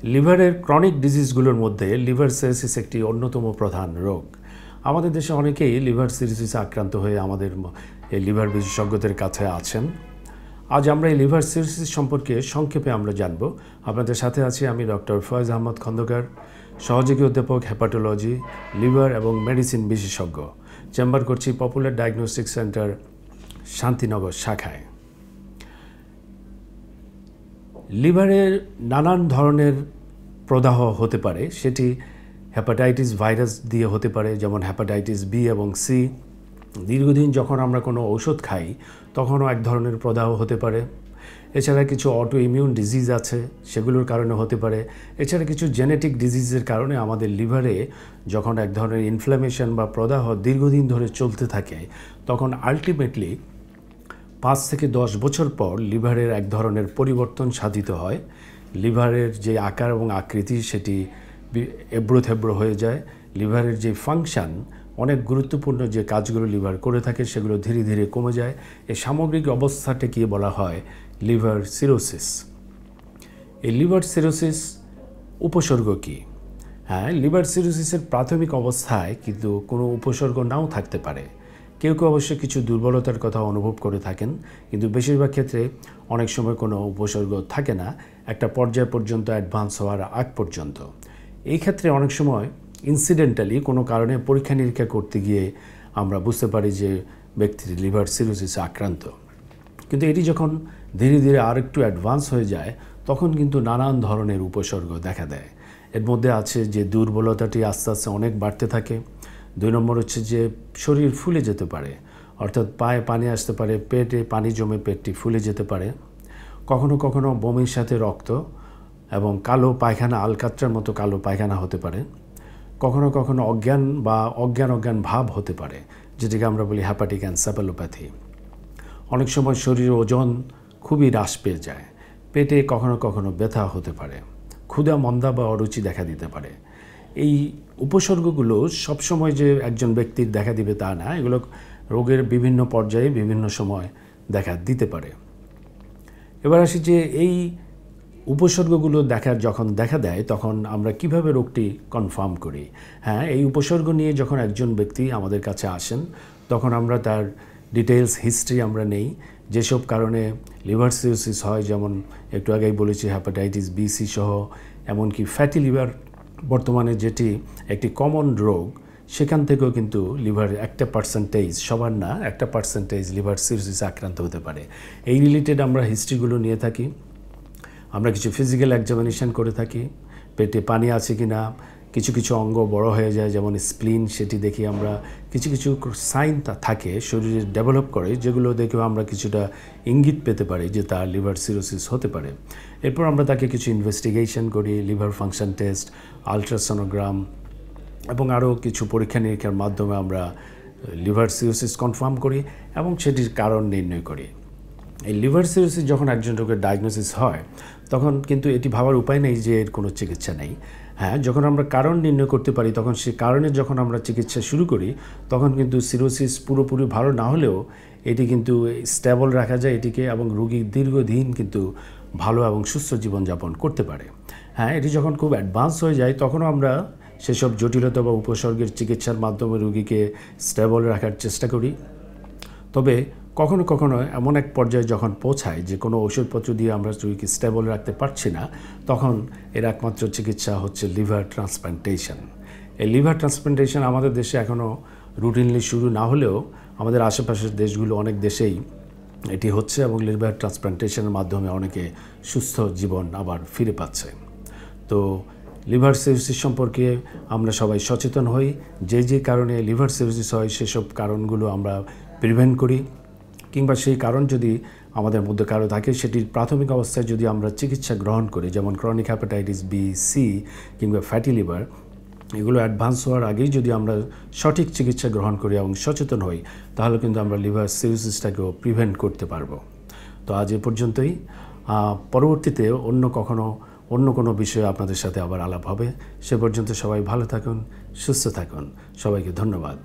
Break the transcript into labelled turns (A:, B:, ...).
A: লিভারের ক্রনিক ডিজিজগুলোর মধ্যে liver cirrhosis একটি অন্যতম প্রধান রোগ। আমাদের দেশে অনেকেই লিভার সিরোসিসে আক্রান্ত হয়ে আমাদের এই লিভার বিশেষজ্ঞদের কাছে আছেন। আজ আমরা এই লিভার সিরোসিস সম্পর্কে সংক্ষেপে আমরা জানব। আপনাদের সাথে আছি আমি ডক্টর ফয়েজ আহমদ খন্দকার, সহযোগী অধ্যাপক হেপাটোলজি, লিভার এবং মেডিসিন বিশেষজ্ঞ। চেম্বার করছি পপুলার ডায়াগনস্টিক সেন্টার শান্তিনগর শাখায়। লিভারের নানান ধরনের প্রদাহ হতে পারে, সেটি হেপাটাইটিস ভাইরাস দিয়ে হতে পারে, যেমন হেপাটাইটিস বি এবং সি। দীর্ঘদিন যখন আমরা কোনো ঔষধ খাই তখনও এক ধরনের প্রদাহ হতে পারে। এছাড়া কিছু অটো ইমিউন ডিজিজ আছে, সেগুলোর কারণে হতে পারে। এছাড়া কিছু জেনেটিক ডিজিজের কারণে আমাদের লিভারে যখন এক ধরনের ইনফ্ল্যামেশন বা প্রদাহ দীর্ঘদিন ধরে চলতে থাকে, তখন আলটিমেটলি 5 থেকে 10 বছর পর লিভারের এক ধরনের পরিবর্তন সাধিত হয়। লিভারের যে আকার এবং আকৃতি সেটি এবড়ো থেবড়ো হয়ে যায়। লিভারের যে ফাংশন, অনেক গুরুত্বপূর্ণ যে কাজগুলো লিভার করে থাকে সেগুলো ধীরে ধীরে কমে যায়। এই সামগ্রিক অবস্থাটাকে বলা হয় লিভার সিরোসিস। এই লিভার সিরোসিস উপসর্গ কী? হ্যাঁ, লিভার সিরোসিসের প্রাথমিক অবস্থায় কিন্তু কোনো উপসর্গ নাও থাকতে পারে। কেউ কেউ অবশ্য কিছু দুর্বলতার কথা অনুভব করে থাকেন, কিন্তু বেশিরভাগ ক্ষেত্রে অনেক সময় কোনো উপসর্গ থাকে না, একটা পর্যায় পর্যন্ত অ্যাডভান্স হওয়ার আগ পর্যন্ত। এই ক্ষেত্রে অনেক সময় ইনসিডেন্টালি কোনো কারণে পরীক্ষা নিরীক্ষা করতে গিয়ে আমরা বুঝতে পারি যে ব্যক্তির লিভার সিরোসিসে আক্রান্ত। কিন্তু এটি যখন ধীরে ধীরে আর একটু অ্যাডভান্স হয়ে যায় তখন কিন্তু নানান ধরনের উপসর্গ দেখা দেয়। এর মধ্যে আছে যে দুর্বলতাটি আস্তে আস্তে অনেক বাড়তে থাকে। 2 নম্বর হচ্ছে যে শরীর ফুলে যেতে পারে, অর্থাৎ পায়ে পানি আসতে পারে, পেটে পানি জমে পেটটি ফুলে যেতে পারে। কখনো কখনো বমির সাথে রক্ত এবং কালো পায়খানা, আলকাত্রার মতো কালো পায়খানা হতে পারে। কখনো কখনো অজ্ঞান বা অজ্ঞান ভাব হতে পারে, যেটাকে আমরা বলি হ্যাপাটিক এনসেফালোপ্যাথি। অনেক সময় শরীরের ওজন খুবই হ্রাস পেয়ে যায়। পেটে কখনো কখনো ব্যথা হতে পারে। ক্ষুধা, মন্দা বা অরুচি দেখা দিতে পারে। এই উপসর্গগুলো সবসময় যে একজন ব্যক্তির দেখা দিবে তা না, এগুলো রোগের বিভিন্ন পর্যায়ে বিভিন্ন সময় দেখা দিতে পারে। এবার আসি যে এই উপসর্গগুলো যখন দেখা দেয় তখন আমরা কিভাবে রোগটি কনফার্ম করি। হ্যাঁ, এই উপসর্গ নিয়ে যখন একজন ব্যক্তি আমাদের কাছে আসেন তখন আমরা তার ডিটেলস হিস্ট্রি আমরা নেই। যেসব কারণে লিভার সিরোসিস হয়, যেমন একটু আগেই বলেছি হ্যাপাটাইটিস বি, সি সহ, এমনকি ফ্যাটি লিভার বর্তমানে যেটি একটি কমন রোগ, সেখান থেকেও কিন্তু লিভার একটা পার্সেন্টেজ, সবার না, একটা পার্সেন্টেজ লিভার সিরোসিসে আক্রান্ত হতে পারে। এই রিলেটেড আমরা হিস্ট্রিগুলো নিয়ে থাকি। আমরা কিছু ফিজিক্যাল এক্সামিনেশন করে থাকি, পেটে পানি আছে কি না, কিছু কিছু অঙ্গ বড় হয়ে যায় যেমন স্প্লিন, সেটি দেখি আমরা। কিছু কিছু সাইন থাকে শরীরে ডেভেলপ করে, যেগুলো দেখেও আমরা কিছুটা ইঙ্গিত পেতে পারি যে তার লিভার সিরোসিস হতে পারে। এরপর আমরা তাকে কিছু ইনভেস্টিগেশন করি, লিভার ফাংশন টেস্ট, আলট্রাসোনোগ্রাম এবং আরও কিছু পরীক্ষা নিরীক্ষার মাধ্যমে আমরা লিভার সিরোসিস কনফার্ম করি এবং সেটির কারণ নির্ণয় করি। এই লিভার সিরোসিস যখন একজন রোগের ডায়াগনোসিস হয় তখন কিন্তু এটি ভাবার উপায় নেই যে এর কোনো চিকিৎসা নেই। হ্যাঁ, যখন আমরা কারণ নির্ণয় করতে পারি তখন সেই কারণে যখন আমরা চিকিৎসা শুরু করি তখন কিন্তু সিরোসিস পুরোপুরি ভালো না হলেও এটি কিন্তু স্টেবল রাখা যায় এটিকে, এবং রোগী দীর্ঘদিন কিন্তু ভালো এবং সুস্থ জীবনযাপন করতে পারে। হ্যাঁ, এটি যখন খুব অ্যাডভান্স হয়ে যায় তখনও আমরা সেসব জটিলতা বা উপসর্গের চিকিৎসার মাধ্যমে রোগীকে স্টেবল রাখার চেষ্টা করি। তবে কখনো কখনো এমন এক পর্যায়ে যখন পৌঁছায় যে কোনো ওষুধপত্র দিয়ে আমরা রোগীকে স্টেবল রাখতে পারছি না, তখন এর একমাত্র চিকিৎসা হচ্ছে লিভার ট্রান্সপ্লান্টেশন। এই লিভার ট্রান্সপ্লান্টেশন আমাদের দেশে এখনও রুটিনলি শুরু না হলেও আমাদের আশেপাশের দেশগুলো অনেক দেশেই এটি হচ্ছে এবং লিভার ট্রান্সপ্লান্টেশনের মাধ্যমে অনেকে সুস্থ জীবন আবার ফিরে পাচ্ছে। তো লিভার সিরোসিস সম্পর্কে আমরা সবাই সচেতন হই। যে কারণে লিভার সিরোসিস হয় সেসব কারণগুলো আমরা প্রিভেন্ট করি, কিংবা সেই কারণ যদি আমাদের মধ্যে কারো থাকে সেটির প্রাথমিক অবস্থায় যদি আমরা চিকিৎসা গ্রহণ করি, যেমন ক্রনিক হ্যাপাটাইটিস বি, সি কিংবা ফ্যাটি লিভার, এগুলো অ্যাডভান্স হওয়ার আগেই যদি আমরা সঠিক চিকিৎসা গ্রহণ করি এবং সচেতন হই, তাহলে কিন্তু আমরা লিভার সিরোসিসটাকেও প্রিভেন্ট করতে পারবো। তো আজ এ পর্যন্তই। পরবর্তীতে অন্য কোনো বিষয়ে আপনাদের সাথে আবার আলাপ হবে। সে পর্যন্ত সবাই ভালো থাকুন, সুস্থ থাকুন। সবাইকে ধন্যবাদ।